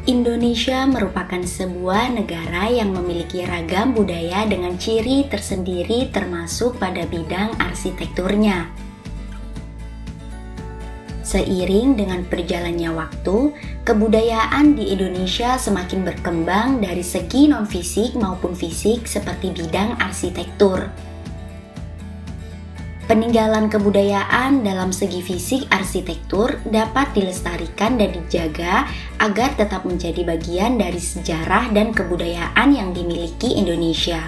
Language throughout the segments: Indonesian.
Indonesia merupakan sebuah negara yang memiliki ragam budaya dengan ciri tersendiri termasuk pada bidang arsitekturnya. Seiring dengan berjalannya waktu, kebudayaan di Indonesia semakin berkembang dari segi non-fisik maupun fisik seperti bidang arsitektur. Peninggalan kebudayaan dalam segi fisik arsitektur dapat dilestarikan dan dijaga agar tetap menjadi bagian dari sejarah dan kebudayaan yang dimiliki Indonesia.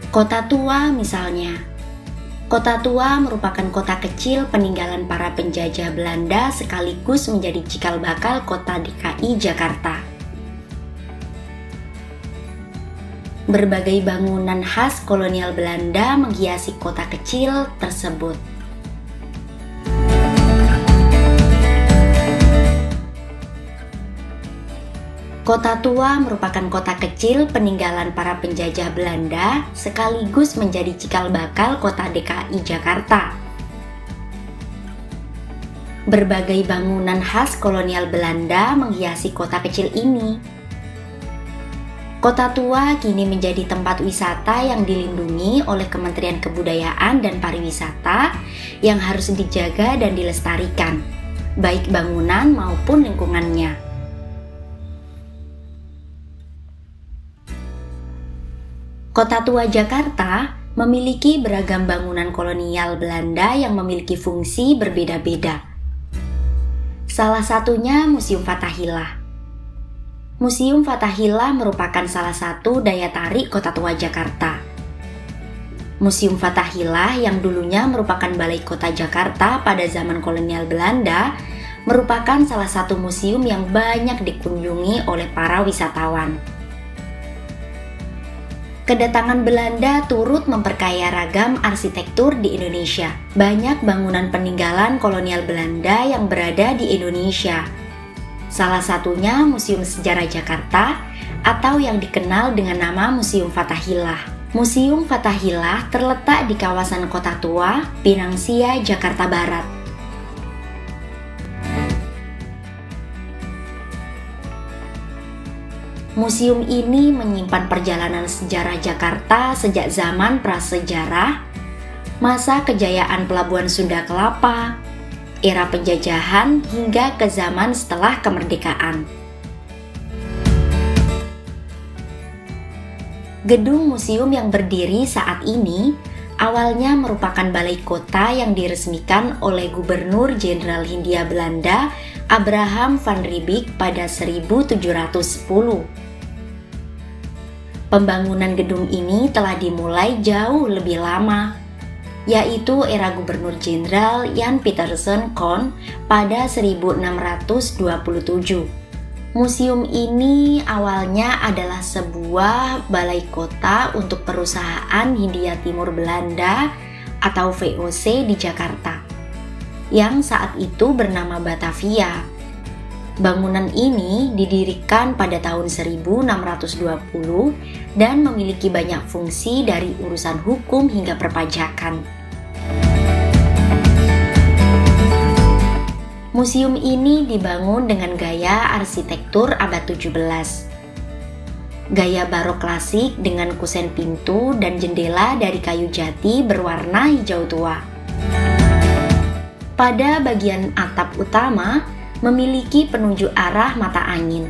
Kota Tua misalnya. Kota Tua merupakan kota kecil peninggalan para penjajah Belanda sekaligus menjadi cikal bakal kota DKI Jakarta. Berbagai bangunan khas kolonial Belanda menghiasi kota kecil tersebut. Kota Tua merupakan kota kecil peninggalan para penjajah Belanda sekaligus menjadi cikal bakal kota DKI Jakarta. Berbagai bangunan khas kolonial Belanda menghiasi kota kecil ini. Kota Tua kini menjadi tempat wisata yang dilindungi oleh Kementerian Kebudayaan dan Pariwisata yang harus dijaga dan dilestarikan, baik bangunan maupun lingkungannya. Kota Tua Jakarta memiliki beragam bangunan kolonial Belanda yang memiliki fungsi berbeda-beda. Salah satunya Museum Fathahillah. Museum Fathahillah merupakan salah satu daya tarik Kota Tua Jakarta. Museum Fathahillah yang dulunya merupakan balai kota Jakarta pada zaman kolonial Belanda merupakan salah satu museum yang banyak dikunjungi oleh para wisatawan. Kedatangan Belanda turut memperkaya ragam arsitektur di Indonesia. Banyak bangunan peninggalan kolonial Belanda yang berada di Indonesia. Salah satunya Museum Sejarah Jakarta atau yang dikenal dengan nama Museum Fathahillah. Museum Fathahillah terletak di kawasan Kota Tua, Pinang Sia, Jakarta Barat. Museum ini menyimpan perjalanan sejarah Jakarta sejak zaman prasejarah, masa kejayaan Pelabuhan Sunda Kelapa, era penjajahan hingga ke zaman setelah kemerdekaan. Gedung museum yang berdiri saat ini awalnya merupakan balai kota yang diresmikan oleh Gubernur Jenderal Hindia Belanda Abraham van Riebeeck pada 1710. Pembangunan gedung ini telah dimulai jauh lebih lama, yaitu era Gubernur Jenderal Jan Pieterszoon Koen pada 1627. Museum ini awalnya adalah sebuah balai kota untuk perusahaan Hindia Timur Belanda atau VOC di Jakarta, yang saat itu bernama Batavia. Bangunan ini didirikan pada tahun 1620 dan memiliki banyak fungsi dari urusan hukum hingga perpajakan. Museum ini dibangun dengan gaya arsitektur abad 17. Gaya barok klasik dengan kusen pintu dan jendela dari kayu jati berwarna hijau tua. Pada bagian atap utama memiliki penunjuk arah mata angin.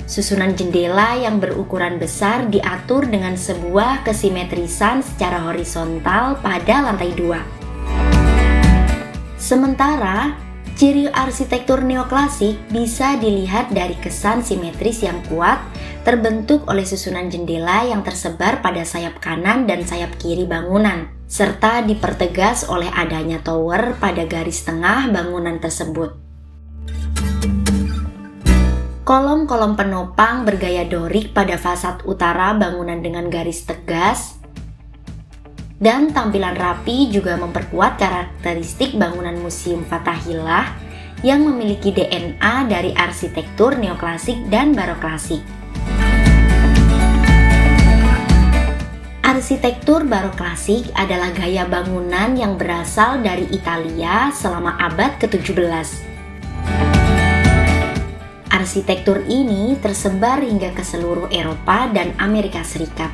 Susunan jendela yang berukuran besar diatur dengan sebuah kesimetrisan secara horizontal pada lantai 2. Sementara, ciri arsitektur neoklasik bisa dilihat dari kesan simetris yang kuat terbentuk oleh susunan jendela yang tersebar pada sayap kanan dan sayap kiri bangunan, serta dipertegas oleh adanya tower pada garis tengah bangunan tersebut. Kolom-kolom penopang bergaya Dorik pada fasad utara bangunan dengan garis tegas, dan tampilan rapi juga memperkuat karakteristik bangunan Museum Fathahillah yang memiliki DNA dari arsitektur neoklasik dan barok klasik. Arsitektur barok klasik adalah gaya bangunan yang berasal dari Italia selama abad ke-17. Arsitektur ini tersebar hingga ke seluruh Eropa dan Amerika Serikat.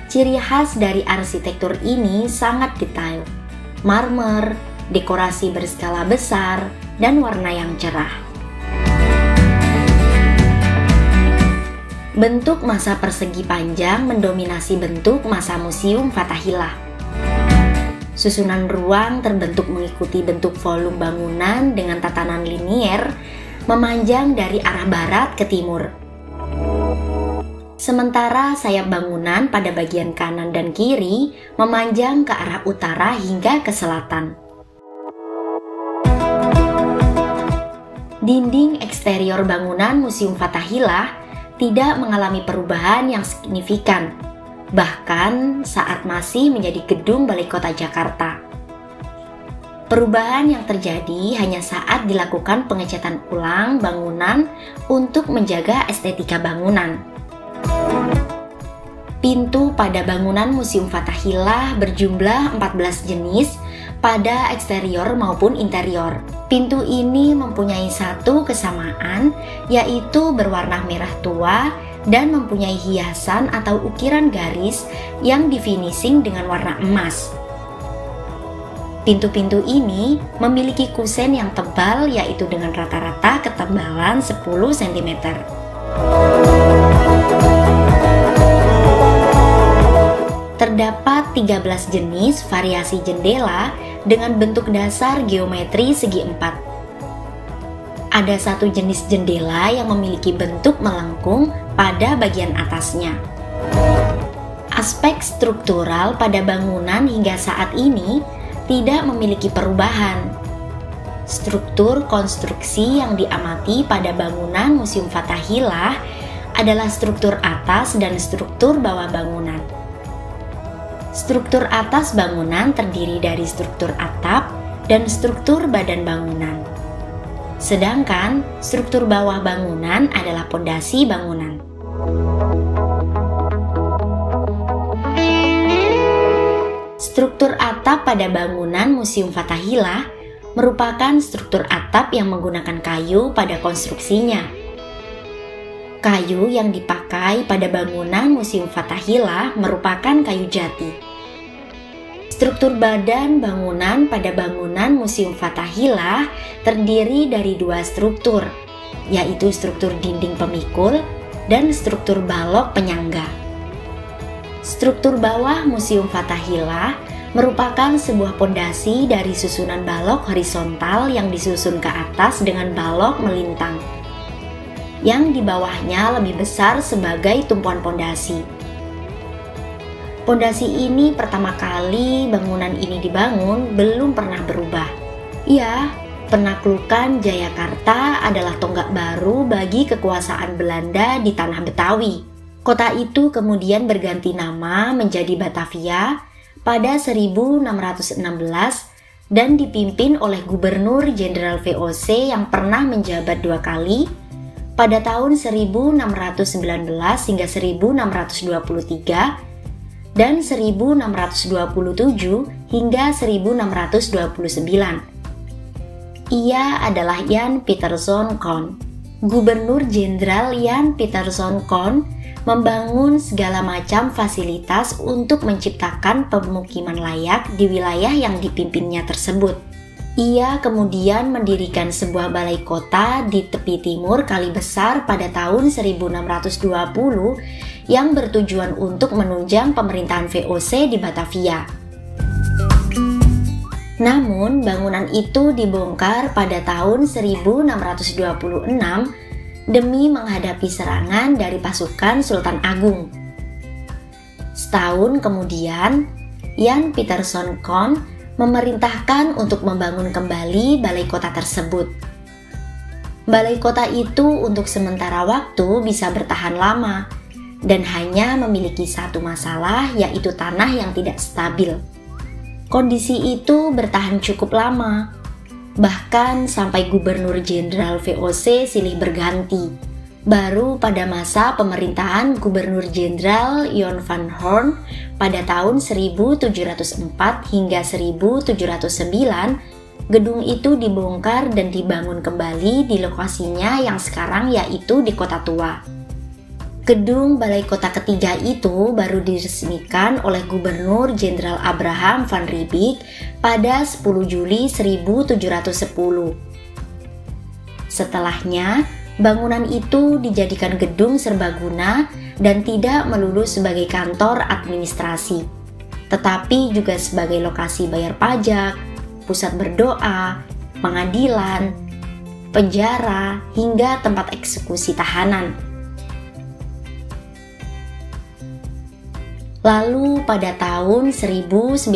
Ciri khas dari arsitektur ini sangat detail, marmer, dekorasi berskala besar, dan warna yang cerah. Bentuk masa persegi panjang mendominasi bentuk masa Museum Fathahillah. Susunan ruang terbentuk mengikuti bentuk volume bangunan dengan tatanan linier memanjang dari arah barat ke timur. Sementara sayap bangunan pada bagian kanan dan kiri memanjang ke arah utara hingga ke selatan. Dinding eksterior bangunan Museum Fathahillah tidak mengalami perubahan yang signifikan, bahkan saat masih menjadi gedung Balai Kota Jakarta. Perubahan yang terjadi hanya saat dilakukan pengecatan ulang bangunan untuk menjaga estetika bangunan. Pintu pada bangunan Museum Fathahillah berjumlah 14 jenis pada eksterior maupun interior. Pintu ini mempunyai satu kesamaan, yaitu berwarna merah tua dan mempunyai hiasan atau ukiran garis yang difinishing dengan warna emas. Pintu-pintu ini memiliki kusen yang tebal, yaitu dengan rata-rata ketebalan 10 cm. Terdapat 13 jenis variasi jendela dengan bentuk dasar geometri segi empat. Ada satu jenis jendela yang memiliki bentuk melengkung pada bagian atasnya. Aspek struktural pada bangunan hingga saat ini tidak memiliki perubahan. Struktur konstruksi yang diamati pada bangunan Museum Fathahillah adalah struktur atas dan struktur bawah bangunan. Struktur atas bangunan terdiri dari struktur atap dan struktur badan bangunan. Sedangkan struktur bawah bangunan adalah pondasi bangunan. Struktur atap pada bangunan Museum Fathahillah merupakan struktur atap yang menggunakan kayu pada konstruksinya. Kayu yang dipakai pada bangunan Museum Fathahillah merupakan kayu jati. Struktur badan bangunan pada bangunan Museum Fathahillah terdiri dari dua struktur, yaitu struktur dinding pemikul dan struktur balok penyangga. Struktur bawah Museum Fathahillah merupakan sebuah pondasi dari susunan balok horizontal yang disusun ke atas dengan balok melintang, yang di bawahnya lebih besar sebagai tumpuan pondasi. Pondasi ini pertama kali bangunan ini dibangun belum pernah berubah. Ya, penaklukan Jayakarta adalah tonggak baru bagi kekuasaan Belanda di tanah Betawi. Kota itu kemudian berganti nama menjadi Batavia pada 1616 dan dipimpin oleh Gubernur Jenderal VOC yang pernah menjabat dua kali pada tahun 1619 hingga 1623 dan 1627 hingga 1629. Ia adalah Jan Pieterszoon Koen. Gubernur Jenderal Jan Pieterszoon Koen membangun segala macam fasilitas untuk menciptakan pemukiman layak di wilayah yang dipimpinnya tersebut. Ia kemudian mendirikan sebuah balai kota di tepi timur Kali Besar pada tahun 1620 yang bertujuan untuk menunjang pemerintahan VOC di Batavia. Namun, bangunan itu dibongkar pada tahun 1626 demi menghadapi serangan dari pasukan Sultan Agung. Setahun kemudian, Jan Pieterszoon Koen memerintahkan untuk membangun kembali balai kota tersebut. Balai kota itu untuk sementara waktu bisa bertahan lama dan hanya memiliki satu masalah, yaitu tanah yang tidak stabil. Kondisi itu bertahan cukup lama, bahkan sampai Gubernur Jenderal VOC silih berganti, Baru pada masa pemerintahan Gubernur Jenderal Jan van Horn pada tahun 1704 hingga 1709, gedung itu dibongkar dan dibangun kembali di lokasinya yang sekarang yaitu di Kota Tua. Gedung Balai Kota ketiga itu baru diresmikan oleh Gubernur Jenderal Abraham van Riebeeck pada 10 Juli 1710. Setelahnya, bangunan itu dijadikan gedung serbaguna dan tidak melulu sebagai kantor administrasi, tetapi juga sebagai lokasi bayar pajak, pusat berdoa, pengadilan, penjara, hingga tempat eksekusi tahanan. Lalu pada tahun 1919,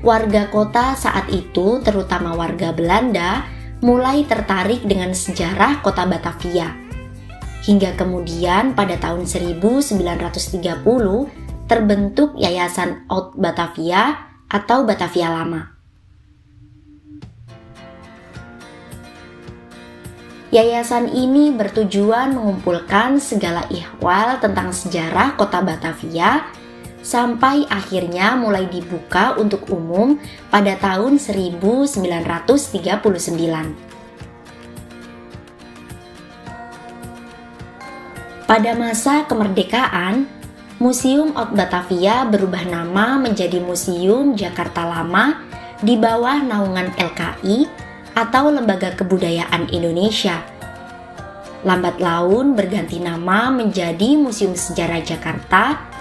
warga kota saat itu, terutama warga Belanda, mulai tertarik dengan sejarah kota Batavia. Hingga kemudian pada tahun 1930 terbentuk Yayasan Oud Batavia atau Batavia Lama. Yayasan ini bertujuan mengumpulkan segala ihwal tentang sejarah kota Batavia sampai akhirnya mulai dibuka untuk umum pada tahun 1939. Pada masa kemerdekaan, Museum Oud Batavia berubah nama menjadi Museum Jakarta Lama di bawah naungan LKI atau Lembaga Kebudayaan Indonesia. Lambat laun berganti nama menjadi Museum Sejarah Jakarta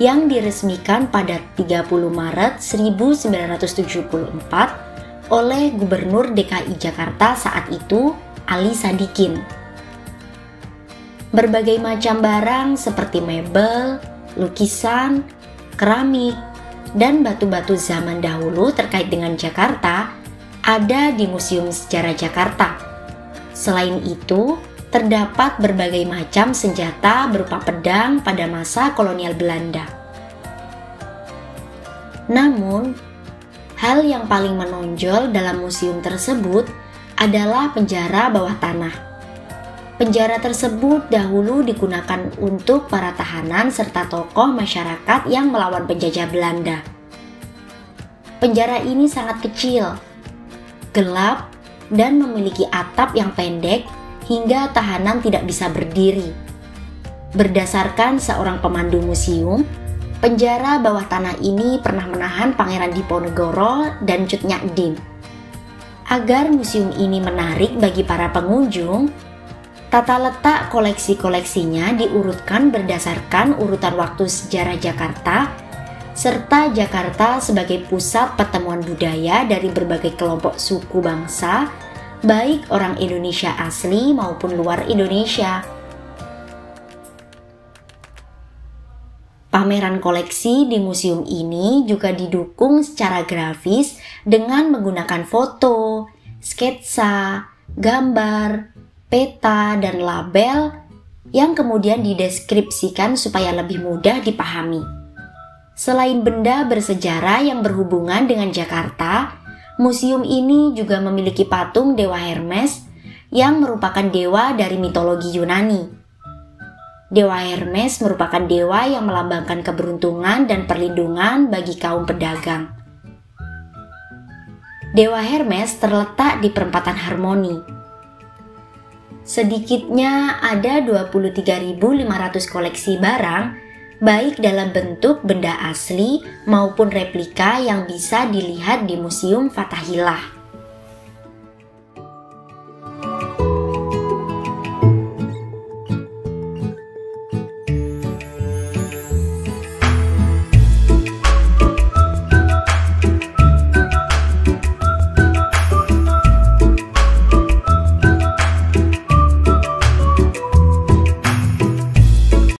yang diresmikan pada 30 Maret 1974 oleh Gubernur DKI Jakarta saat itu, Ali Sadikin. Berbagai macam barang seperti mebel, lukisan, keramik, dan batu-batu zaman dahulu terkait dengan Jakarta ada di Museum Sejarah Jakarta. Selain itu, terdapat berbagai macam senjata berupa pedang pada masa kolonial Belanda. Namun, hal yang paling menonjol dalam museum tersebut adalah penjara bawah tanah. Penjara tersebut dahulu digunakan untuk para tahanan serta tokoh masyarakat yang melawan penjajah Belanda. Penjara ini sangat kecil, gelap, dan memiliki atap yang pendek hingga tahanan tidak bisa berdiri. Berdasarkan seorang pemandu museum, penjara bawah tanah ini pernah menahan Pangeran Diponegoro dan Cut Nyak Dien. Agar museum ini menarik bagi para pengunjung, tata letak koleksi-koleksinya diurutkan berdasarkan urutan waktu sejarah Jakarta, serta Jakarta sebagai pusat pertemuan budaya dari berbagai kelompok suku bangsa, baik orang Indonesia asli maupun luar Indonesia. Pameran koleksi di museum ini juga didukung secara grafis dengan menggunakan foto, sketsa, gambar, peta, dan label yang kemudian dideskripsikan supaya lebih mudah dipahami. Selain benda bersejarah yang berhubungan dengan Jakarta, museum ini juga memiliki patung Dewa Hermes yang merupakan dewa dari mitologi Yunani. Dewa Hermes merupakan dewa yang melambangkan keberuntungan dan perlindungan bagi kaum pedagang. Dewa Hermes terletak di perempatan Harmoni. Sedikitnya ada 23.500 koleksi barang, baik dalam bentuk benda asli maupun replika yang bisa dilihat di Museum Fathahillah.